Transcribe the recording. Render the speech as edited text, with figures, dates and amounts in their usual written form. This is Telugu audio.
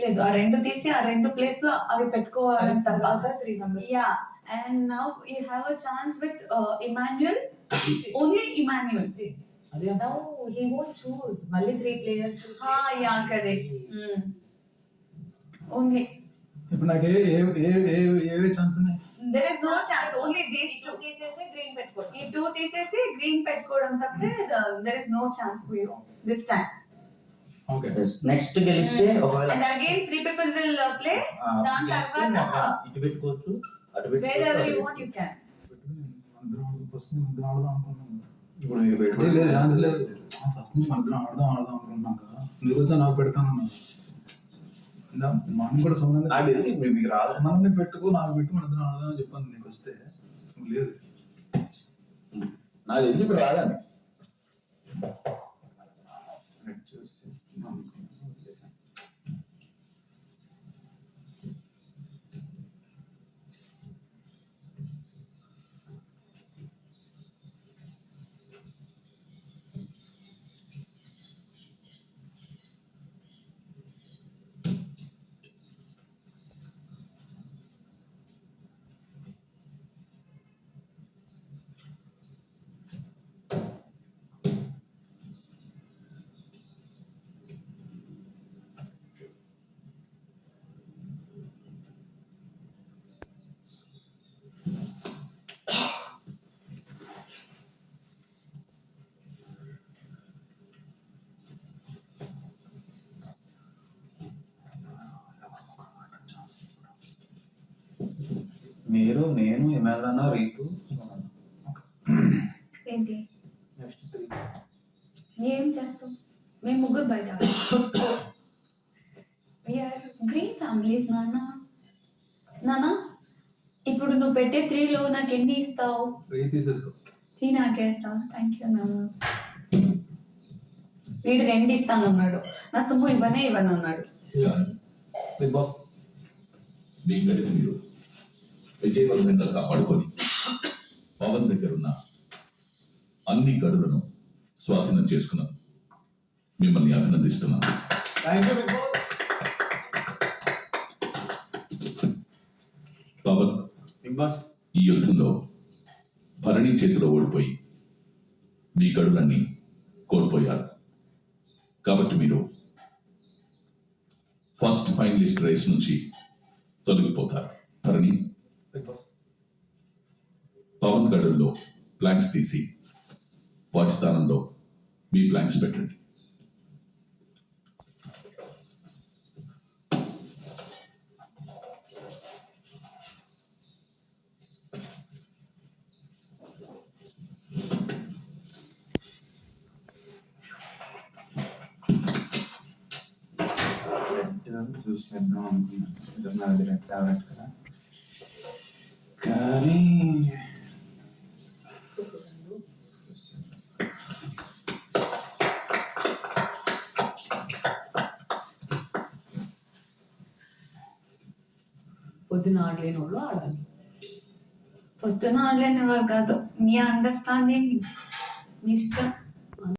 లేదు, ఆ రెండు తీసి ఆ రెండు ప్లేస్ లో అవి పెట్టుకోవడం తర్వాత yeah. And now you have a chance with Emmanuel, only Emmanuel. Now he won't choose. Malli 3 players. Yeah, correct. Only. ఇప్పుడు నాకు ఏ ఛాన్స్ ఉన్నాయి? There is no chance. Only these two. తీసేసి గ్రీన్ పెట్టుకోండి. ఈ 2 తీసేసి గ్రీన్ పెట్టుకోవడం తప్పితే there is no chance for you this time. Okay. Next గెలిస్తే ఒకవేళ And again 3 people will play. దాని తర్వాత ఇటు పెట్టుకోవచ్చు, అటు పెట్టుకోవచ్చు. wherever you want you can. First మధ్యలో ఆడదాం అనుకున్నాం. ఇప్పుడు లేదు ఛాన్స్ లేదు. ఫస్ట్ నుంచి మధ్యలో ఆడదాం అనుకున్నాం కదా. మిగతా నాకు పెడతాను. మనం కూడా సోమని నాకు తెలిసి మీకు రాదు. మనల్ని పెట్టుకో, నాకు పెట్టు, మన ఇద్దరం ఆడదాం అని చెప్పాను. నీకు వస్తే లేదు. నాకు తెలిసి ఇప్పుడు రాదని మీరు, నేను, ఇమాలన్న, రీతు. ఏంటి నెక్స్ట్ 3 ఏం చేస్తాం? మేము ముగ్గురు బయట గ్రీన్ ఫ్యామిలీస్. నాన్న ఇప్పుడు నువ్వు పెట్టే 3లో నాకు ఎన్ని ఇస్తావు? 3 తీసేసుకో. 3 నాకే ఇస్తావు. థ్యాంక్ యూ నాన్న. వీడు 2 ఇస్తాను అన్నాడు. నా సొమ్ము ఇవ్వనే అన్నాడు. బిగ్ బాస్ మీ గడికి మీరు విజయవంతంగా కాపాడుకొని పవన్ దగ్గరున్న అన్ని గడులను స్వాధీనం చేసుకున్నాను. మిమ్మల్ని అభినందిస్తున్నాను. పవన్ బిగ్ బాస్ ఈ యుద్ధంలో భరణి చేతిలో ఓడిపోయి మీ గడులన్నీ కోల్పోయారు. కాబట్టి మీరు ఫస్ట్ ఫైనలిస్ట్ రేస్ నుంచి తొలగిపోతారు. భరణి, బిగ్ బాస్ పవన్ గడుల్లో ప్లాంక్స్ తీసి వాటి స్థానంలో మీ ప్లాంక్స్ పెట్టండి. చూసేద్దాం అనుకున్నాను కదా, కానీ పొద్దున ఆడలేని వాళ్ళు ఆడాలి. పొద్దున ఆడలేని వాళ్ళు కాదు, మీ అండర్స్టాండింగ్ మీ ఇష్టం.